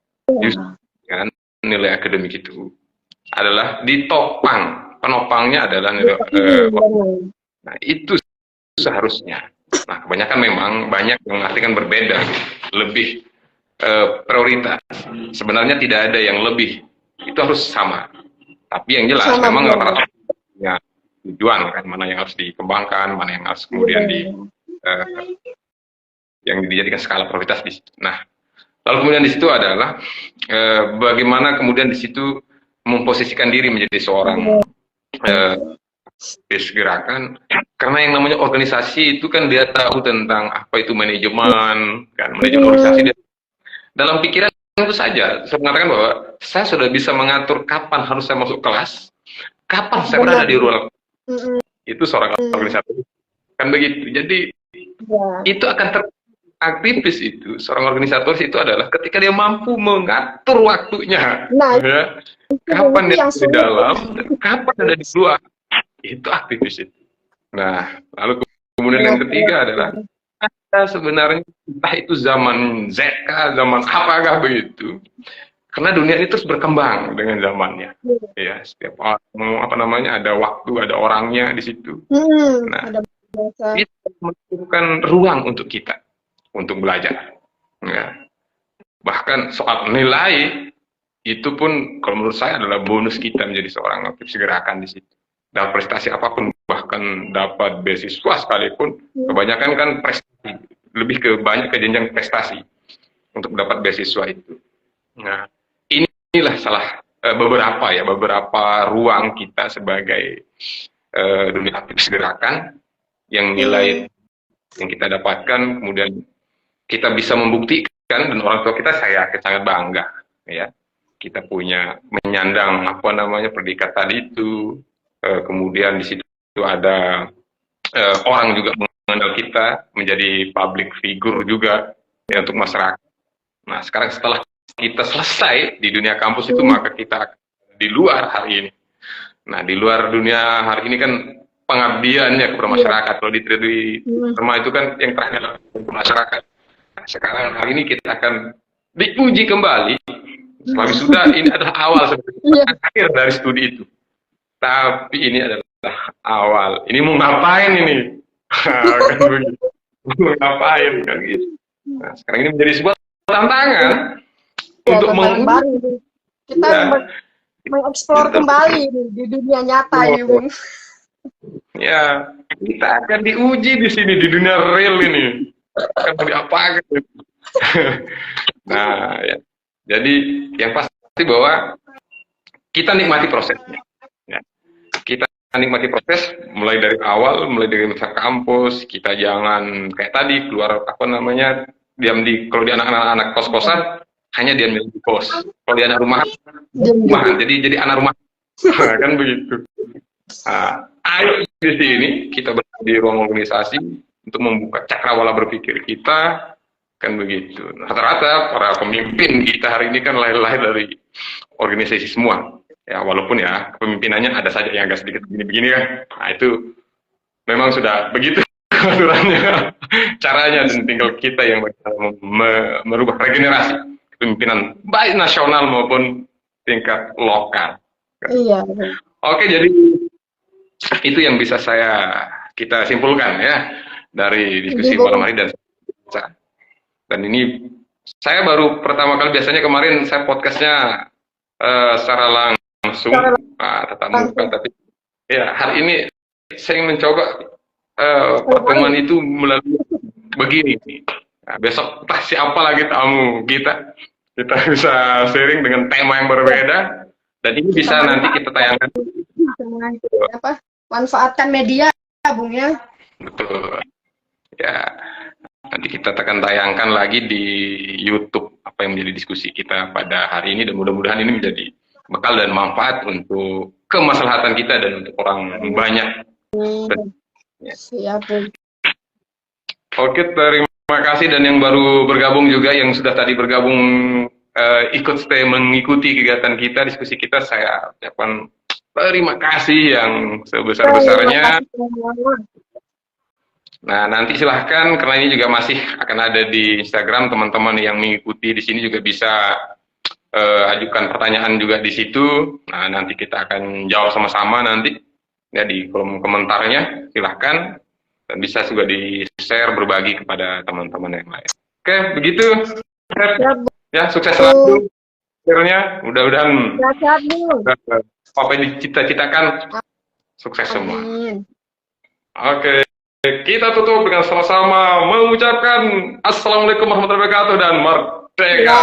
S1: Justru kan nilai akademik itu adalah ditopang, penopangnya adalah nilai. Nah itu seharusnya. Nah kebanyakan memang banyak yang mengartikan berbeda, lebih prioritas. Sebenarnya tidak ada yang lebih, itu harus sama. Tapi yang jelas
S2: Sama,
S1: memang
S2: benar.
S1: rata-rata punya tujuan kan, mana yang harus dikembangkan, mana yang harus kemudian yang dijadikan skala prioritas di situ. Nah, lalu kemudian di situ adalah bagaimana kemudian di situ memposisikan diri menjadi seorang gerakan, karena yang namanya organisasi itu kan dia tahu tentang apa itu manajemen, kan manajemen organisasi dia dalam pikiran itu saja. Saya mengatakan bahwa saya sudah bisa mengatur kapan harus saya masuk kelas, kapan saya berada di ruang. Itu seorang organisator kan begitu. Jadi itu akan aktivis itu, seorang organisator itu adalah ketika dia mampu mengatur waktunya, ya, kapan dia di dalam, kapan ada di luar, itu aktivis itu. Nah, lalu kemudian yang ketiga adalah ada sebenarnya entah itu zaman ZK, zaman apakah begitu, karena dunia ini terus berkembang dengan zamannya, ya, setiap orang apa namanya ada waktu, ada orangnya di situ. Nah, itu menentukan ruang untuk kita untuk belajar, ya. Bahkan soal nilai itu pun kalau menurut saya adalah bonus kita menjadi seorang aktivis gerakan di situ. Dapat prestasi apapun, bahkan dapat beasiswa sekalipun, kebanyakan kan prestasi, lebih ke banyak ke jenjang prestasi untuk dapat beasiswa itu. Nah, inilah salah beberapa ruang kita sebagai dunia aktivis gerakan yang nilai yang kita dapatkan kemudian kita bisa membuktikan, dan orang tua kita saya sangat bangga, ya, kita punya menyandang apa namanya predikat tadi itu, kemudian di situ ada orang juga mengenal kita menjadi public figure juga, ya, untuk masyarakat. Nah sekarang setelah kita selesai di dunia kampus itu, maka kita di luar hari ini. Nah di luar dunia hari ini kan pengabdiannya kepada masyarakat. Kalau di rumah itu kan yang terakhir untuk masyarakat. Nah, sekarang hari ini kita akan diuji kembali. Setelah sudah ini adalah awal sebenarnya, akhir dari studi itu. Tapi ini adalah awal. Ini mau ngapain ini? Kan begitu. Mau ngapain kan gitu. Nah, sekarang ini menjadi sebuah tantangan untuk
S2: kita mengeksplor kembali di dunia nyata ya, Bung.
S1: Ya, kita akan diuji di sini di dunia real ini. Akan diapakan? Nah, ya. Jadi yang pasti bahwa kita nikmati prosesnya. Ya. Kita nikmati proses mulai dari awal, mulai dari masa kampus. Kita jangan kayak tadi keluar apa namanya diam di, kalau di anak-anak kos-kosan hanya diam di kos. Kalau di anak rumahan, jadi anak rumah kan begitu. Nah, ayo di sini kita berada di ruang organisasi untuk membuka cakrawala berpikir kita, kan begitu. Rata-rata para pemimpin kita hari ini kan lahir dari organisasi semua. Ya, walaupun ya kepemimpinannya ada saja yang agak sedikit begini-begini kan. Nah, itu memang sudah begitu aturannya, caranya, dan tinggal kita yang merubah regenerasi kepemimpinan baik nasional maupun tingkat lokal.
S2: Iya.
S1: Oke, jadi itu yang bisa kita simpulkan ya dari diskusi malam hari. Dan ini saya baru pertama kali, biasanya kemarin saya podcastnya secara langsung tatap muka, tapi ya hari ini saya ingin mencoba pertemuan itu melalui begini. Nah, besok entah siapa lagi tamu kita bisa sharing dengan tema yang berbeda, dan ini bisa nanti kita tayangkan.
S2: Manfaatkan media, Bung, ya.
S1: Betul. Ya, nanti kita akan tayangkan lagi di YouTube apa yang menjadi diskusi kita pada hari ini, dan mudah-mudahan ini menjadi bekal dan manfaat untuk kemaslahatan kita dan untuk orang banyak.
S2: Siap.
S1: Oke, terima kasih, dan yang baru bergabung juga, yang sudah tadi bergabung ikut stay mengikuti kegiatan kita, diskusi kita, saya ucapkan terima kasih yang
S2: Terima
S1: sebesar-besarnya.
S2: kasih semua.
S1: Nah, nanti silahkan, karena ini juga masih akan ada di Instagram, teman-teman yang mengikuti di sini juga bisa ajukan pertanyaan juga di situ. Nah, nanti kita akan jawab sama-sama nanti ya di kolom komentarnya, silahkan. Dan bisa juga di-share, berbagi kepada teman-teman yang lain. Oke, begitu. Ya, sukses selalu. Akhirnya, mudah-mudahan apa yang dicita-citakan sukses semua.
S2: Amin.
S1: Oke, kita tutup dengan sama-sama mengucapkan Assalamualaikum warahmatullahi wabarakatuh dan merdeka.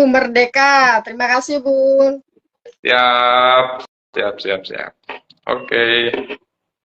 S2: Merdeka. Terima kasih, Bun.
S1: Siap. Oke.